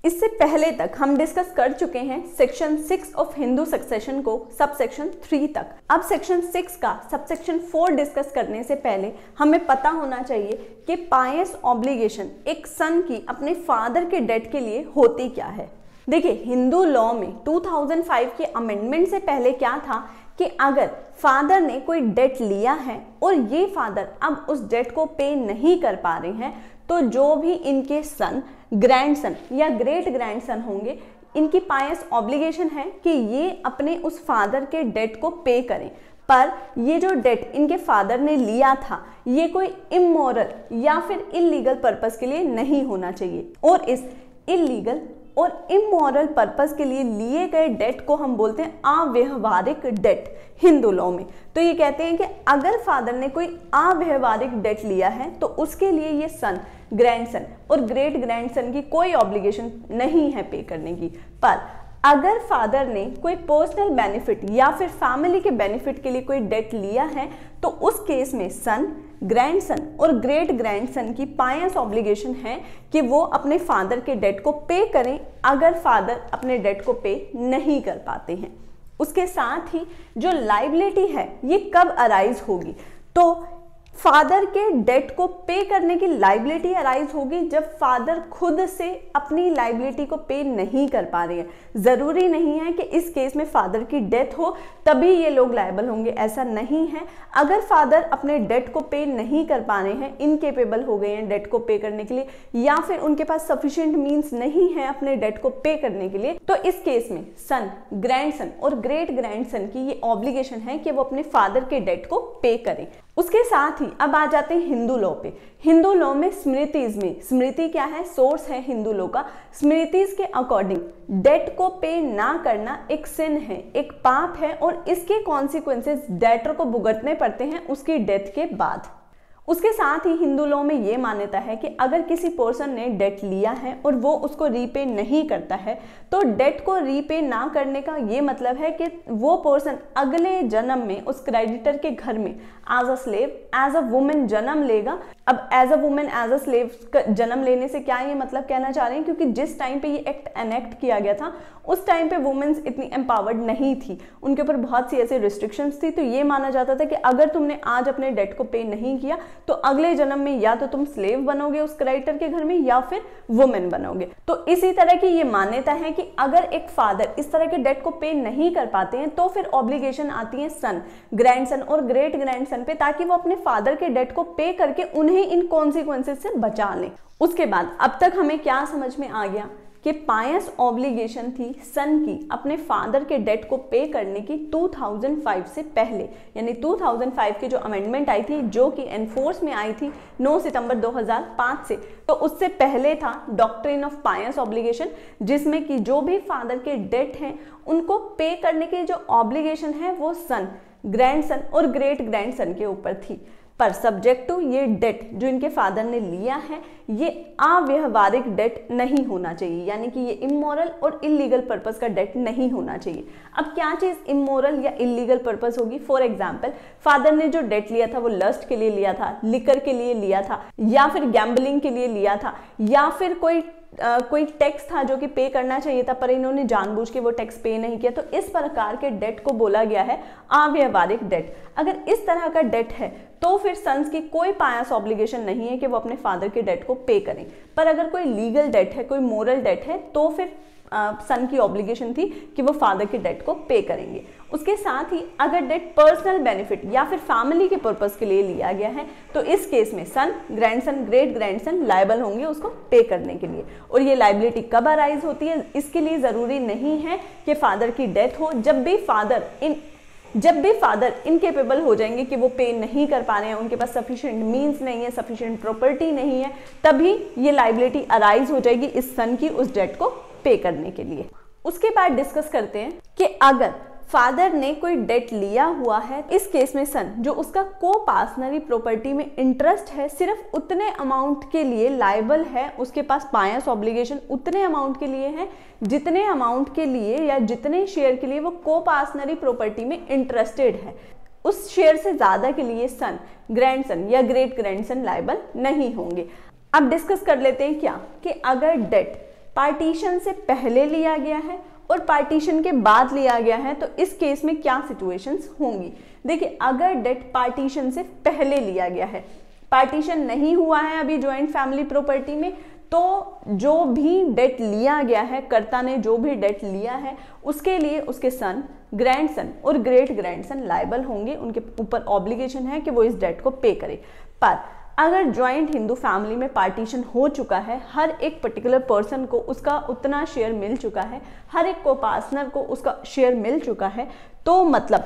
इससे पहले तक हम डिस्कस कर चुके हैं सेक्शन 6 ऑफ हिंदू सक्सेशन को सब सेक्शन 3 तक। अब सेक्शन 6 का सब सेक्शन 4 डिस्कस करने से पहले हमें पता होना चाहिए कि पायस ऑब्लिगेशन एक सन की अपने फादर के डेट के लिए होती क्या है। देखिए, हिंदू लॉ में 2005 के अमेंडमेंट से पहले क्या था कि अगर फादर ने कोई डेट लिया है और ये फादर अब उस डेट को पे नहीं कर पा रहे हैं, तो जो भी इनके सन, ग्रैंडसन या ग्रेट ग्रैंडसन होंगे, इनकी पायस ऑब्लिगेशन है कि ये अपने उस फादर के डेट को पे करें। पर ये जो डेट इनके फादर ने लिया था, ये कोई इमोरल या फिर इलीगल पर्पस के लिए नहीं होना चाहिए। और इस इलीगल और इमोरल पर्पस के लिए लिए गए डेट को हम बोलते हैं अव्यवहारिक डेट हिंदू लॉ में। तो ये कहते हैं कि अगर फादर ने कोई अव्यवहारिक डेट लिया है तो उसके लिए ये सन, ग्रैंडसन और ग्रेट ग्रैंडसन की कोई ऑब्लिगेशन नहीं है पे करने की। पर अगर फादर ने कोई पर्सनल बेनिफिट या फिर फैमिली के बेनिफिट के लिए कोई डेट लिया है तो उस केस में सन, ग्रैंडसन और ग्रेट ग्रैंडसन की पायस ऑब्लिगेशन है कि वो अपने फादर के डेट को पे करें अगर फादर अपने डेट को पे नहीं कर पाते हैं। उसके साथ ही जो लायबिलिटी है ये कब अराइज होगी, तो फादर के डेट को पे करने की लायबिलिटी अराइज होगी जब फादर खुद से अपनी लायबिलिटी को पे नहीं कर पा रहे हैं। जरूरी नहीं है कि इस केस में फादर की डेथ हो तभी ये लोग लायबल होंगे, ऐसा नहीं है। अगर फादर अपने डेट को पे नहीं कर पा रहे हैं, इनकेपेबल हो गए हैं डेट को पे करने के लिए, या फिर उनके पास सफिशिएंट मींस नहीं है अपने डेट को पे करने के लिए, तो इस केस में सन, ग्रैंडसन और ग्रेट ग्रैंडसन की ये ऑब्लिगेशन है कि वो अपने फादर के डेट को पे करें। उसके साथ ही अब आ जाते हैं हिंदू लॉ पे। हिंदू लॉ में स्मृतिज में, स्मृति क्या है, सोर्स है हिंदू लॉ का। स्मृतिज के अकॉर्डिंग डेट को पे ना करना एक सिन है, एक पाप है और इसके कॉन्सिक्वेंसेस डेटर को भुगतने पड़ते हैं उसकी डेथ के बाद। उसके साथ ही हिंदू लॉ में ये मान्यता है कि अगर किसी पर्सन ने डेट लिया है और वो उसको रीपे नहीं करता है तो डेट को रीपे ना करने का ये मतलब है कि वो पर्सन अगले जन्म में उस क्रेडिटर के घर में as a slave, as a women जन्म लेगा। अब as a women, as a slave जन्म लेने से क्या ये मतलब कहना चाह रहे हैं, क्योंकि जिस टाइम पे ये एक्ट एनेक्ट किया गया था उस टाइम पे वुमेन्स इतनी एम्पावर्ड नहीं थी, उनके ऊपर बहुत सी ऐसी रिस्ट्रिक्शंस थी। तो ये माना जाता था कि अगर तुमने आज अपने डेट को पे नहीं किया तो अगले जन्म में या तो तुम स्लेव बनोगे उस क्रेडिटर के घर में या फिर वुमेन बनोगे। तो इसी तरह की ये मान्यता है कि अगर एक फादर इस तरह के डेट को पे नहीं कर पाते हैं तो फिर ऑब्लिगेशन आती है सन, ग्रैंडसन और ग्रेट ग्रैंडसन पे, ताकि वो अपने फादर के डेट को पे करके उन्हें इन कॉन्सिक्वेंसेस से बचा लें। उसके बाद अब तक हमें क्या समझ में आ गया कि पायस ऑब्लिगेशन थी सन की अपने फादर के डेट को पे करने की 2005 से पहले, यानी 2005 की जो अमेंडमेंट आई थी जो कि एनफोर्स में आई थी 9 सितंबर 2005 से, तो उससे पहले था डॉक्ट्रिन ऑफ पायस ऑब्लिगेशन, जिसमें कि जो भी फादर के डेट हैं उनको पे करने की जो ऑब्लिगेशन है वो सन, ग्रैंडसन और ग्रेट ग्रैंडसन के ऊपर थी। पर सब्जेक्ट टू ये डेट जो इनके फादर ने लिया है ये अव्यवहारिक डेट नहीं होना चाहिए, यानी कि ये इमोरल और इलीगल पर्पस का डेट नहीं होना चाहिए। अब क्या चीज इमोरल या इलीगल पर्पस होगी? फॉर एग्जाम्पल, फादर ने जो डेट लिया था वो लस्ट के लिए लिया था, लिकर के लिए लिया था, या फिर गैम्बलिंग के लिए लिया था, या फिर कोई टैक्स था जो कि पे करना चाहिए था पर इन्होंने जानबूझ के वो टैक्स पे नहीं किया, तो इस प्रकार के डेट को बोला गया है अव्यवहारिक डेट। अगर इस तरह का डेट है तो फिर सन्स की कोई पायस ऑब्लिगेशन नहीं है कि वो अपने फादर के डेट को पे करें। पर अगर कोई लीगल डेट है, कोई मोरल डेट है, तो फिर सन की ऑब्लिगेशन थी कि वो फादर के डेट को पे करेंगे। उसके साथ ही अगर डेट पर्सनल बेनिफिट या फिर फैमिली के पर्पस के लिए लिया गया है तो इस केस में सन, ग्रैंडसन, ग्रेट ग्रैंडसन लायबल होंगे उसको पे करने के लिए। और ये लायबिलिटी कब अराइज होती है? इसके लिए जरूरी नहीं है कि फादर की डेथ हो। जब भी फादर इनकेपेबल हो जाएंगे कि वो पे नहीं कर पा रहे हैं, उनके पास सफिशिएंट मींस नहीं है, सफिशिएंट प्रॉपर्टी नहीं है, तभी ये लायबिलिटी अराइज हो जाएगी इस सन की उस डेट को पे करने के लिए। उसके बाद डिस्कस करते हैं कि अगर फादर ने कोई डेट लिया हुआ है, इस केस में सन जो उसका को पार्सनरी प्रॉपर्टी में इंटरेस्ट है सिर्फ उतने अमाउंट के लिए लायबल है, उसके पास पायस ऑब्लिगेशन उतने अमाउंट के लिए है जितने अमाउंट के लिए या जितने शेयर के लिए वो को पार्सनरी प्रॉपर्टी में इंटरेस्टेड है। उस शेयर से ज्यादा के लिए सन, ग्रैंडसन या ग्रेट ग्रैंडसन लायबल नहीं होंगे। अब डिस्कस कर लेते हैं क्या कि अगर डेट पार्टीशन से पहले लिया गया है और पार्टीशन के बाद लिया गया है, तो इस केस में क्या सिचुएशंस होंगी। देखिए, अगर डेट पार्टीशन से पहले लिया गया है, पार्टीशन नहीं हुआ है अभी जॉइंट फैमिली प्रॉपर्टी में, तो जो भी डेट लिया गया है, कर्ता ने जो भी डेट लिया है, उसके लिए उसके सन, ग्रैंडसन और ग्रेट ग्रैंडसन लायबल होंगे, उनके ऊपर ऑब्लिगेशन है कि वो इस डेट को पे करे। पर अगर जॉइंट हिंदू फैमिली में पार्टीशन हो चुका है, हर एक पर्टिकुलर पर्सन को उसका उतना शेयर मिल चुका है, हर एक को पार्टनर को उसका शेयर मिल चुका है, तो मतलब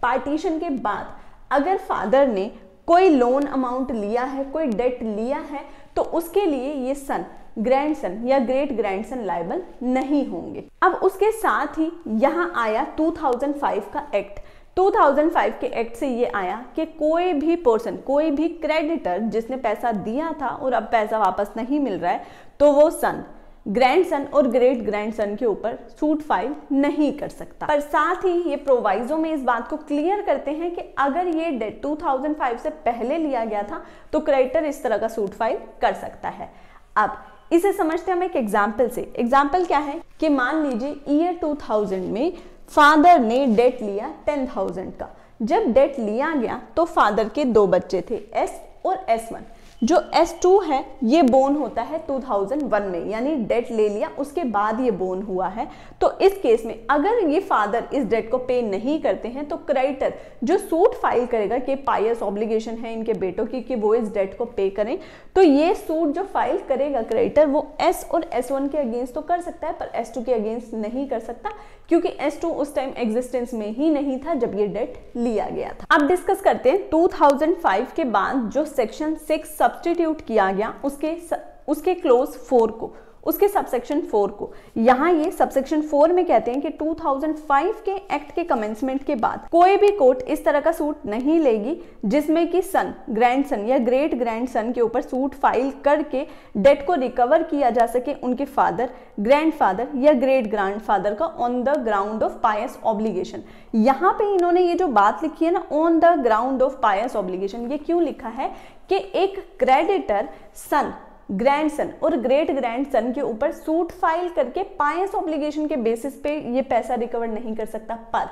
पार्टीशन के बाद अगर फादर ने कोई लोन अमाउंट लिया है, कोई डेट लिया है, तो उसके लिए ये सन, ग्रैंडसन या ग्रेट ग्रैंडसन लायबल नहीं होंगे। अब उसके साथ ही यहाँ आया 2005 का एक्ट। 2005 के एक्ट से ये आया कि कोई भी पर्सन, कोई भी क्रेडिटर जिसने पैसा दिया था और अब पैसा वापस नहीं मिल रहा है, तो वो सन, ग्रैंडसन और ग्रेट ग्रैंडसन के ऊपर सूट फाइल नहीं कर सकता। पर साथ ही ये प्रोवाइजो में इस बात को क्लियर करते हैं कि अगर ये डेट 2005 से पहले लिया गया था तो क्रेडिटर इस तरह का सूट फाइल कर सकता है। अब इसे समझते हैं हम एक एग्जाम्पल से। एग्जाम्पल क्या है कि मान लीजिए ईयर 2000 में फादर ने डेट लिया 10,000 का। जब डेट लिया गया तो फादर के 2 बच्चे थे, एस और S1। जो S2 है ये बोर्न होता है 2001 में, यानी डेट ले लिया उसके बाद ये बोर्न हुआ है। तो इस केस में अगर ये फादर इस डेट को पे नहीं करते हैं तो क्रेडिटर जो सूट फाइल करेगा कि पायस ऑब्लिगेशन है इनके बेटों की कि वो इस डेट को पे करें, तो ये सूट जो फाइल करेगा क्रेडिटर वो S और S1 के अगेंस्ट तो कर सकता है, पर S2 के अगेंस्ट नहीं कर सकता, क्योंकि S2 उस टाइम एग्जिस्टेंस में ही नहीं था जब ये डेट लिया गया था। अब डिस्कस करते हैं 2005 के बाद जो सेक्शन 6 सब्स्टिट्यूट किया गया उसके क्लोज 4 को, उसके सबसेक्शन 4 को। यहाँ ये सबसेक्शन 4 में कहते हैं कि 2005 के एक्ट के कमेंसमेंट के बाद कोई भी कोर्ट इस तरह का सूट नहीं लेगी जिसमें कि सन, ग्रैंडसन या ग्रेट ग्रैंडसन के ऊपर सूट फाइल करके डेट को रिकवर किया जा सके उनके फादर, ग्रैंडफादर या ग्रेट ग्रैंडफादर का on the ground of pious obligation. यहाँ पे इन्होंने ये जो बात लिखी है ना, on the ground of pious obligation, ये क्यों लिखा है कि एक क्रेडिटर सन, ग्रैंडसन और ग्रेट ग्रैंडसन के ऊपर सूट फाइल करके पायस ऑब्लिगेशन के बेसिस पे ये पैसा रिकवर नहीं कर सकता, पर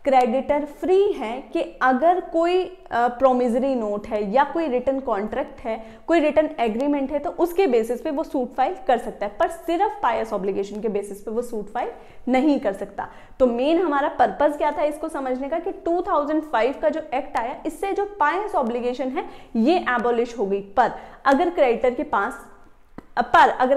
क्रेडिटर फ्री है कि अगर कोई प्रोमिसरी नोट है या कोई रिटन कॉन्ट्रैक्ट है, कोई रिटन एग्रीमेंट है, तो उसके बेसिस पे वो सूट फाइल कर सकता है, पर सिर्फ पायस ऑब्लिगेशन के बेसिस पे वो सूट फाइल नहीं कर सकता। तो मेन हमारा पर्पस क्या था इसको समझने का कि 2005 का जो एक्ट आया इससे जो पायस ऑब्लिगेशन है ये एबॉलिश हो गई। पर अगर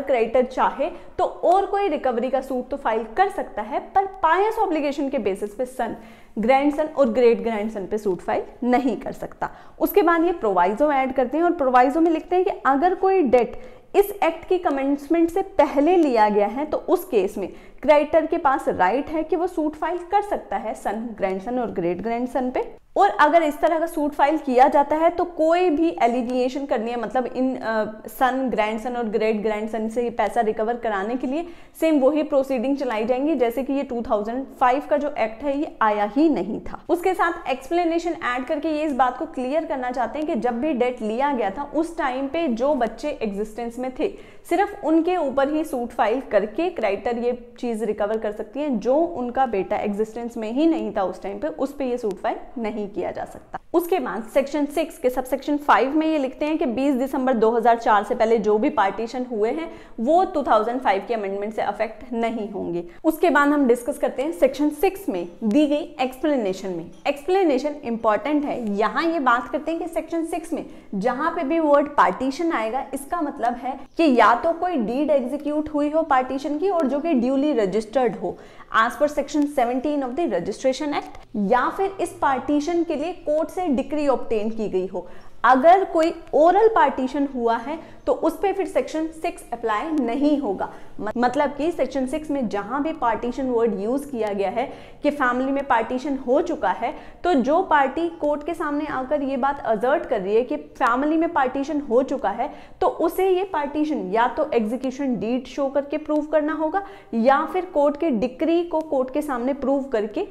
क्रेडिटर चाहे तो और कोई रिकवरी का सूट तो फाइल कर सकता है, पर पायस ऑब्लिगेशन के बेसिस पे सन, ग्रैंडसन और ग्रेट ग्रैंडसन पे सूट फाइल नहीं कर सकता। उसके बाद ये प्रोवाइजो ऐड करते हैं और प्रोवाइजो में लिखते हैं कि अगर कोई डेट इस एक्ट की कमेंसमेंट से पहले लिया गया है तो उस केस में क्रेडिटर के पास राइट है कि वो सूट फाइल कर सकता है सन, ग्रैंडसन और ग्रेट ग्रैंडसन पे। और अगर इस तरह का सूट फाइल किया जाता है तो कोई भी एलिविएशन करनी है, मतलब इन सन, ग्रैंडसन और ग्रेट ग्रैंडसन से पैसा रिकवर कराने के लिए सेम वही प्रोसीडिंग चलाई जाएंगी जैसे कि ये 2005 का जो एक्ट है ये आया ही नहीं था। उसके साथ एक्सप्लेनेशन ऐड करके ये इस बात को क्लियर करना चाहते हैं कि जब भी डेट लिया गया था उस टाइम पे जो बच्चे एग्जिस्टेंस में थे सिर्फ उनके ऊपर ही सूट फाइल करके क्रेडिटर ये चीज रिकवर कर सकती है, जो उनका बेटा एग्जिस्टेंस में ही नहीं था उस टाइम पे उस पे ये सूट फाइल नहीं किया जा सकता। उसके बाद सेक्शन 6 के सबसेक्शन 5 में ये लिखते हैं कि 20 दिसंबर 2004 से पहले जो भी पार्टीशन हुए हैं वो 2005 के अमेंडमेंट से अफेक्ट नहीं होंगे। उसके बाद हम डिस्कस करते हैं सेक्शन 6 में दी गई एक्सप्लेनेशन में। एक्सप्लेनेशन इंपॉर्टेंट है। यहाँ ये बात करते हैं कि सेक्शन 6 में जहां पे भी वर्ड पार्टीशन आएगा इसका मतलब है कि या तो कोई डीड एग्जीक्यूट हुई हो पार्टीशन की और जो कि ड्यूली रजिस्टर्ड हो as per section 17 of the registration act, या फिर इस पार्टीशन के लिए कोर्ट से डिक्री ऑब्टेन की गई हो। अगर कोई ओरल पार्टीशन हुआ है तो उस पे फिर सेक्शन 6 अप्लाई नहीं होगा। मतलब कि सेक्शन 6 में जहां भी पार्टीशन वर्ड यूज किया गया है कि फैमिली में पार्टीशन हो चुका है, तो जो पार्टी कोर्ट के सामने आकर ये बात असर्ट कर रही है कि फैमिली में पार्टीशन हो चुका है तो उसे ये पार्टीशन या तो एग्जीक्यूशन डीड शो करके प्रूव करना होगा या फिर कोर्ट के डिक्री को कोर्ट के सामने प्रूव करके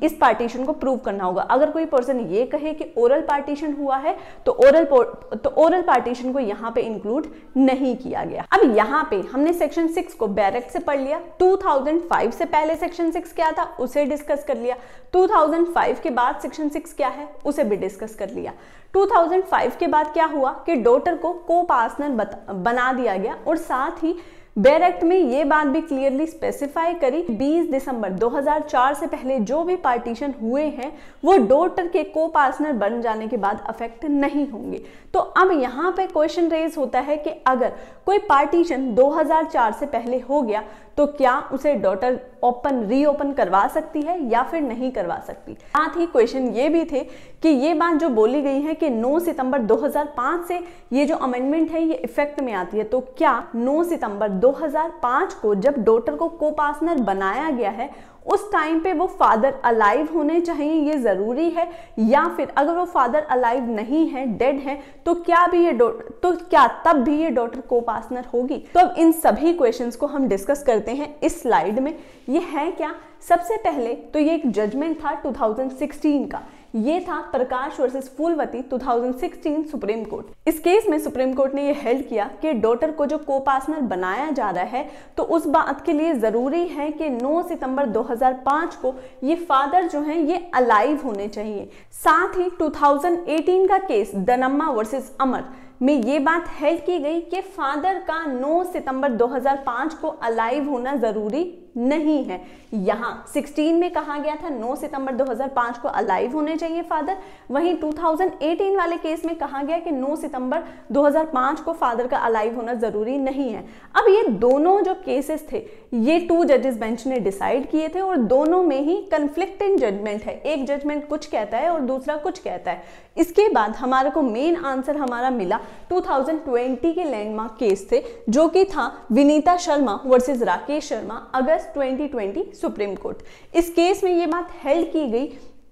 इस पार्टीशन को प्रूव करना होगा। अगर कोई पर्सन ये कहे कि ओरल पार्टीशन हुआ है तो तो ओरल पार्टीशन को यहाँ पे इंक्लूड नहीं किया गया। अब यहाँ पे हमने सेक्शन 6 को डायरेक्ट से पढ़ लिया। 2005 से पहले सेक्शन 6 क्या था उसे डिस्कस कर लिया, 2005 के बाद सेक्शन 6 क्या है उसे भी डिस्कस कर लिया। 2005 के बाद क्या हुआ कि डॉटर को को पार्टनर बना दिया गया और साथ ही बेयर एक्ट में ये बात भी क्लियरली स्पेसिफाई करी 20 दिसंबर 2004 से पहले जो भी पार्टीशन हुए हैं वो डॉटर के को पार्टनर बन जाने के बाद अफेक्ट नहीं होंगे। तो अब यहाँ पे क्वेश्चन रेज होता है कि अगर कोई पार्टीशन 2004 से पहले हो गया तो क्या उसे डॉटर रीओपन करवा सकती है या फिर नहीं करवा सकती। साथ ही क्वेश्चन ये भी थे कि ये बात जो बोली गई है कि 9 सितंबर 2005 से ये जो अमेंडमेंट है ये इफेक्ट में आती है, तो क्या 9 सितंबर 2005 को जब डॉटर को को पार्टनर बनाया गया है उस टाइम पे वो फादर अलाइव होने चाहिए, ये जरूरी है, या फिर अगर वो फादर अलाइव नहीं है, डेड है, तो क्या तब भी ये डॉटर को पार्टनर होगी। तो अब इन सभी क्वेश्चंस को हम डिस्कस करते हैं इस स्लाइड में। ये है क्या, सबसे पहले तो ये एक जजमेंट था 2016 का, ये था प्रकाश वर्सेस फूलवती 2016 सुप्रीम कोर्ट। इस केस में सुप्रीम कोर्ट ने ये हेल्ड किया कि डॉटर को जो को पार्टनर बनाया जा रहा है तो उस बात के लिए जरूरी है कि 9 सितंबर 2005 को ये फादर जो हैं ये अलाइव होने चाहिए। साथ ही 2018 का केस दनम्मा वर्सेस अमर में ये बात हेल्ड की गई कि फादर का 9 सितंबर 2005 को अलाइव होना जरूरी नहीं है। यहाँ 16 में कहा गया था 9 सितंबर 2005 को अलाइव होने चाहिए फादर, वहीं 2018 वाले केस में कहा गया कि 9 सितंबर 2005 को फादर का अलाइव होना जरूरी नहीं है। अब ये दोनों जो केसेस थे ये 2 जजेस बेंच ने डिसाइड किए थे और दोनों में ही कंफ्लिक्टिंग जजमेंट है, एक जजमेंट कुछ कहता है और दूसरा कुछ कहता है। इसके बाद हमारे को मेन आंसर हमारा मिला 2020 के लैंडमार्क केस थे जो कि था विनीता शर्मा वर्सेस राकेश शर्मा, अगस्त 2020 सुप्रीम कोर्ट। इस केस में ये बात हेल्ड की गई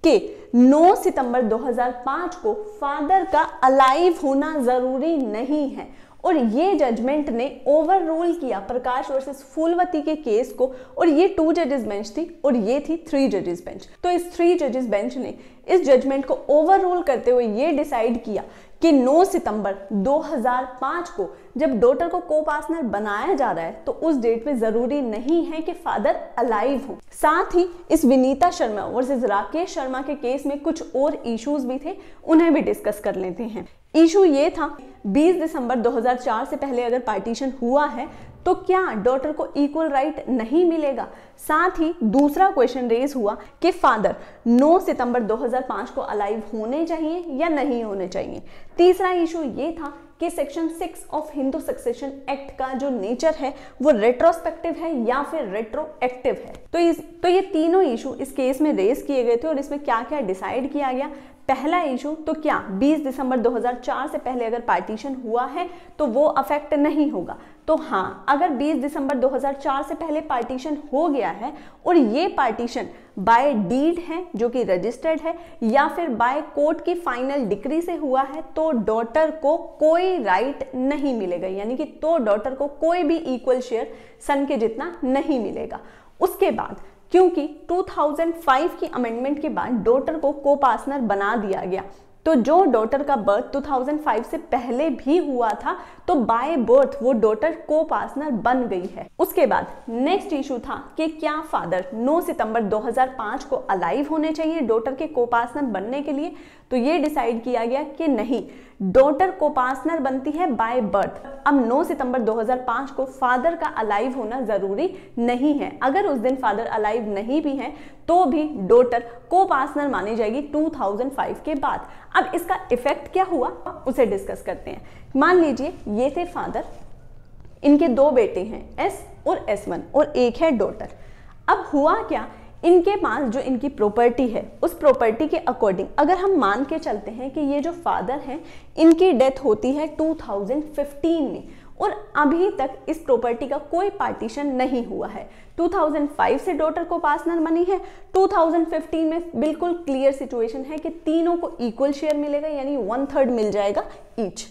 कि 9 सितंबर 2005 को फादर का अलाइव होना जरूरी नहीं है और ये जजमेंट ने ओवर रूल किया प्रकाश वर्सेस फूलवती के केस को, और ये 2 जजेस बेंच थी और ये थी 3 जजेस बेंच। तो इस 3 जजेस बेंच ने इस जजमेंट को ओवर रूल करते हुए ये डिसाइड किया कि 9 सितंबर 2005 को जब डॉटर को को पार्टनर बनाया जा रहा है तो उस डेट पे जरूरी नहीं है कि फादर अलाइव हो। साथ ही इस विनीता शर्मा वर्सेस राकेश शर्मा के केस में कुछ और इश्यूज भी थे, उन्हें भी डिस्कस कर लेते हैं। इशू ये था 20 दिसंबर 2004 से पहले अगर पार्टीशन हुआ है तो क्या डॉटर को इक्वल राइट नहीं मिलेगा। साथ ही दूसरा क्वेश्चन रेज हुआ कि फादर 9 सितंबर 2005 को अलाइव होने चाहिए या नहीं होने चाहिए। तीसरा इशू ये था कि section 6 of Hindu succession act का जो नेचर है वो रेट्रोस्पेक्टिव है या फिर रेट्रोएक्टिव है। तो ये तीनों इशू इस केस में रेज किए गए थे और इसमें क्या क्या डिसाइड किया गया। पहला इशू तो क्या 20 दिसंबर 2004 से पहले अगर पार्टीशन हुआ है तो वो अफेक्ट नहीं होगा। तो हाँ, अगर 20 दिसंबर 2004 से पहले पार्टीशन हो गया है और ये पार्टीशन बाय डीड है जो कि रजिस्टर्ड है या फिर बाय कोर्ट की फाइनल डिक्री से हुआ है तो डॉटर को कोई राइट नहीं मिलेगा, यानी कि तो डॉटर को कोई भी इक्वल शेयर सन के जितना नहीं मिलेगा। उसके बाद क्योंकि 2005 की अमेंडमेंट के बाद डॉटर को को पार्टनर बना दिया गया तो जो डॉटर का बर्थ 2005 से पहले भी हुआ था तो बाय बर्थ वो डॉटर को पार्टनर बन गई है। उसके बाद नेक्स्ट इशू था कि क्या फादर 9 सितंबर 2005 को अलाइव होने चाहिए डॉटर के को पार्टनर बनने के लिए। तो ये डिसाइड किया गया कि नहीं, डॉटर को पार्टनर बनती है बाय बर्थ। अब 9 सितंबर 2005 को फादर का अलाइव होना जरूरी नहीं है। अगर उस दिन फादर अलाइव नहीं भी है तो भी डॉटर को पार्टनर मानी जाएगी 2005 के बाद। अब इसका इफेक्ट क्या हुआ उसे डिस्कस करते हैं। मान लीजिए ये थे फादर, इनके 2 बेटे हैं एस और S1 और एक है डॉटर। अब हुआ क्या, इनके पास जो इनकी प्रॉपर्टी है उस प्रॉपर्टी के अकॉर्डिंग अगर हम मान के चलते हैं कि ये जो फादर हैं इनकी डेथ होती है 2015 में और अभी तक इस प्रॉपर्टी का कोई पार्टीशन नहीं हुआ है। 2005 से डॉटर को पार्टनर बनी है, 2015 में बिल्कुल क्लियर सिचुएशन है कि तीनों को इक्वल शेयर मिलेगा, यानी 1/3 मिल जाएगा ईच।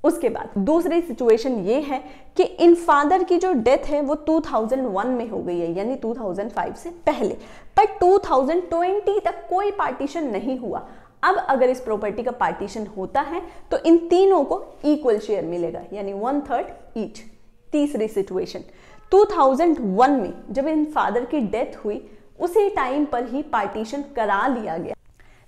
उसके बाद दूसरी सिचुएशन ये है कि इन फादर की जो डेथ है वो 2001 में हो गई है, यानी 2005 से पहले, पर 2020 तक कोई पार्टीशन नहीं हुआ। अब अगर इस प्रॉपर्टी का पार्टीशन होता है तो इन तीनों को इक्वल शेयर मिलेगा, यानी 1/3 ईच। तीसरी सिचुएशन, 2001 में जब इन फादर की डेथ हुई उसी टाइम पर ही पार्टीशन करा लिया गया।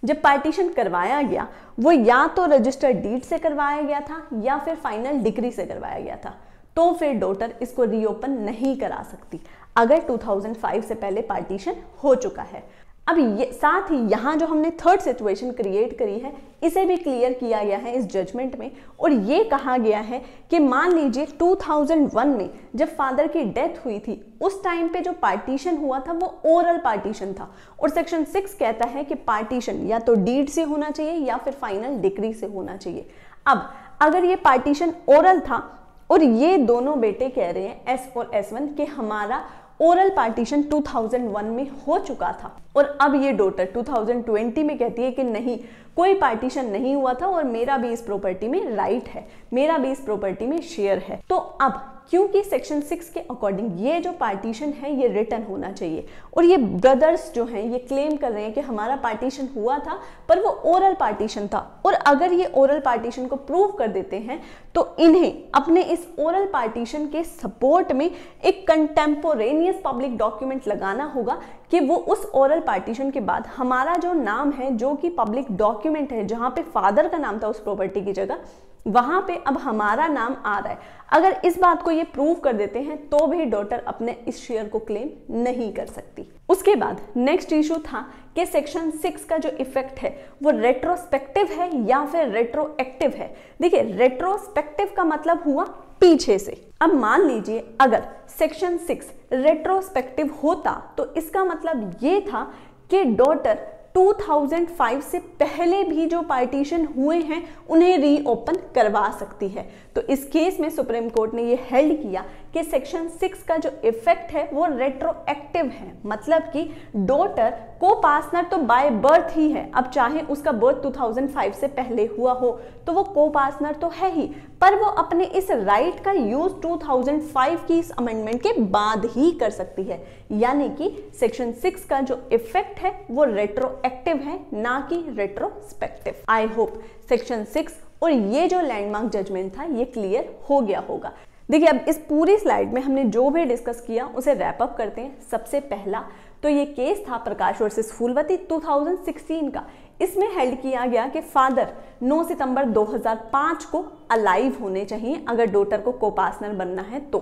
जब पार्टीशन करवाया गया वो या तो रजिस्टर्ड डीड से करवाया गया था या फिर फाइनल डिक्री से करवाया गया था, तो फिर डॉटर इसको रीओपन नहीं करा सकती अगर 2005 से पहले पार्टीशन हो चुका है। अब ये साथ ही यहाँ जो हमने थर्ड सिचुएशन क्रिएट करी है इसे भी क्लियर किया गया है इस जजमेंट में, और ये कहा गया है कि मान लीजिए 2001 में जब फादर की डेथ हुई थी उस टाइम पे जो पार्टीशन हुआ था वो ओरल पार्टीशन था, और सेक्शन 6 कहता है कि पार्टीशन या तो डीड से होना चाहिए या फिर फाइनल डिक्री से होना चाहिए। अब अगर ये पार्टीशन ओरल था और ये दोनों बेटे कह रहे हैं S और S1 कि हमारा ओरल पार्टीशन 2001 में हो चुका था, और अब ये डॉटर 2020 में कहती है कि नहीं, कोई पार्टीशन नहीं हुआ था और मेरा भी इस प्रॉपर्टी में राइट है, मेरा भी इस प्रॉपर्टी में शेयर है। तो अब क्योंकि सेक्शन 6 के अकॉर्डिंग ये जो पार्टीशन है ये रिटर्न होना चाहिए, और ये ब्रदर्स जो हैं ये क्लेम कर रहे हैं कि हमारा पार्टीशन हुआ था पर वो ओरल पार्टीशन था, और अगर ये ओरल पार्टीशन को प्रूव कर देते हैं तो इन्हें अपने इस ओरल पार्टीशन के सपोर्ट में एक कंटेम्पोरेनियस पब्लिक डॉक्यूमेंट लगाना होगा कि वो उस ओरल पार्टीशन के बाद हमारा जो नाम है, जो कि पब्लिक डॉक्यूमेंट है, जहां पे फादर का नाम था उस प्रॉपर्टी की जगह, वहां पे अब हमारा नाम आ रहा है। अगर इस बात को ये प्रूव कर देते हैं तो भी डॉटर अपने इस शेयर को क्लेम नहीं कर सकती। उसके बाद नेक्स्ट इशू था कि सेक्शन 6 का जो इफेक्ट है वो रेट्रोस्पेक्टिव है या फिर रेट्रोएक्टिव है। देखिए, रेट्रोस्पेक्टिव का मतलब हुआ पीछे से। अब मान लीजिए अगर सेक्शन 6 रेट्रोस्पेक्टिव होता तो इसका मतलब ये था कि डॉटर 2005 से पहले भी जो पार्टीशन हुए हैं उन्हें रीओपन करवा सकती है। तो इस केस में सुप्रीम कोर्ट ने ये हेल्ड किया कि सेक्शन 6 का जो इफेक्ट है वो रेट्रोएक्टिव है, मतलब कि डॉटर को पार्टनर तो बाय बर्थ ही है। अब चाहे उसका बर्थ 2005 से पहले हुआ हो तो वो को पार्टनर तो है ही, पर वो अपने इस राइट का यूज 2005 की इस अमेंडमेंट के बाद ही कर सकती है। यानी कि सेक्शन 6 का जो इफेक्ट है वो रेट्रोएक्टिव है, ना कि रेट्रोस्पेक्टिव। आई होप सेक्शन 6 और ये जो लैंडमार्क जजमेंट था ये क्लियर हो गया होगा। देखिए, अब इस पूरी स्लाइड में हमने जो भी डिस्कस किया उसे रैप अप करते हैं। सबसे पहला तो ये केस था प्रकाश वर्सेस फूलवती 2016 का। इसमें हेल्ड किया गया कि फादर 9 सितंबर 2005 को अलाइव होने चाहिए अगर डॉटर को कोपार्टनर बनना है तो।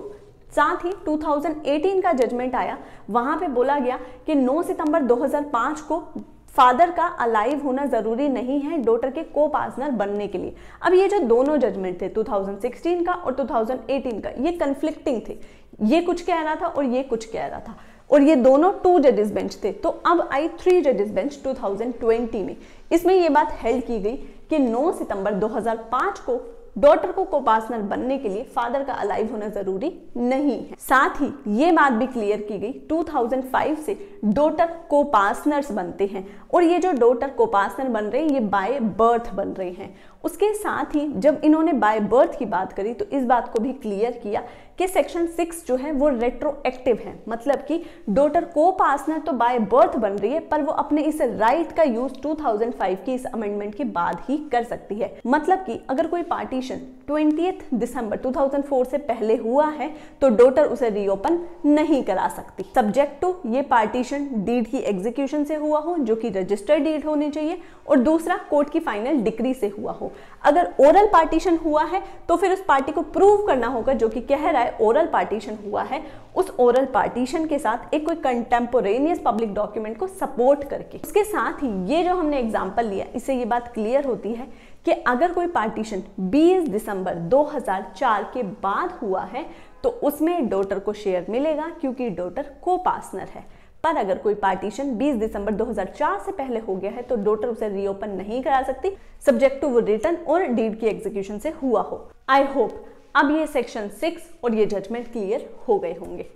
साथ ही 2018 का जजमेंट आया, वहां पे बोला गया कि 9 सितंबर 2005 को फादर का अलाइव होना जरूरी नहीं है डॉटर के को पार्टनर बनने के लिए। अब ये जो दोनों जजमेंट थे 2016 का और 2018 का, ये कंफ्लिक्टिंग थे। ये कुछ कह रहा था और ये कुछ कह रहा था, और ये दोनों 2 जजेस बेंच थे। तो अब आई 3 जजेस बेंच 2020 में। इसमें ये बात हेल्ड की गई कि 9 सितंबर 2005 को डॉटर को कोपार्टनर बनने के लिए फादर का अलाइव होना जरूरी नहीं है। साथ ही ये बात भी क्लियर की गई 2005 से डॉटर कोपार्टनर्स बनते हैं, और ये जो डॉटर कोपार्टनर बन रहे हैं ये बाय बर्थ बन रहे हैं। उसके साथ ही जब इन्होंने बाय बर्थ की बात करी तो इस बात को भी क्लियर किया कि सेक्शन 6 जो है वो रेट्रोएक्टिव है, मतलब कि डॉटर को पार्टनर तो बाय बर्थ बन रही है पर वो अपने इस राइट का यूज 2005 की इस अमेंडमेंट के बाद ही कर सकती है। मतलब कि अगर कोई पार्टीशन 20 दिसंबर 2004 से पहले हुआ है तो डॉटर उसे रीओपन नहीं करा सकती, सब्जेक्ट टू ये पार्टीशन डीड की एग्जीक्यूशन से हुआ हो, जो कि रजिस्टर्ड डीड होनी चाहिए, और दूसरा कोर्ट की फाइनल डिक्री से हुआ हो। अगर ओरल पार्टीशन हुआ है तो फिर उस पार्टी को प्रूव करना होगा जो कि कह रहा है ओरल पार्टीशन हुआ है, उस ओरल पार्टीशन के साथ एक कोई कंटेम्पोरेनियस पब्लिक डॉक्यूमेंट को सपोर्ट करके। उसके साथ ही ये जो हमने एग्जांपल लिया इससे ये बात क्लियर होती है कि अगर कोई पार्टीशन 20 दिसंबर 2004 के बाद हुआ है तो उसमें डॉटर को शेयर मिलेगा क्योंकि डॉटर को पार्टनर है। पर अगर कोई पार्टीशन 20 दिसंबर 2004 से पहले हो गया है तो डॉटर उसे रीओपन नहीं करा सकती, सब्जेक्ट टू वो रिटर्न और डीड की एग्जीक्यूशन से हुआ हो। आई होप अब ये सेक्शन 6 और ये जजमेंट क्लियर हो गए होंगे।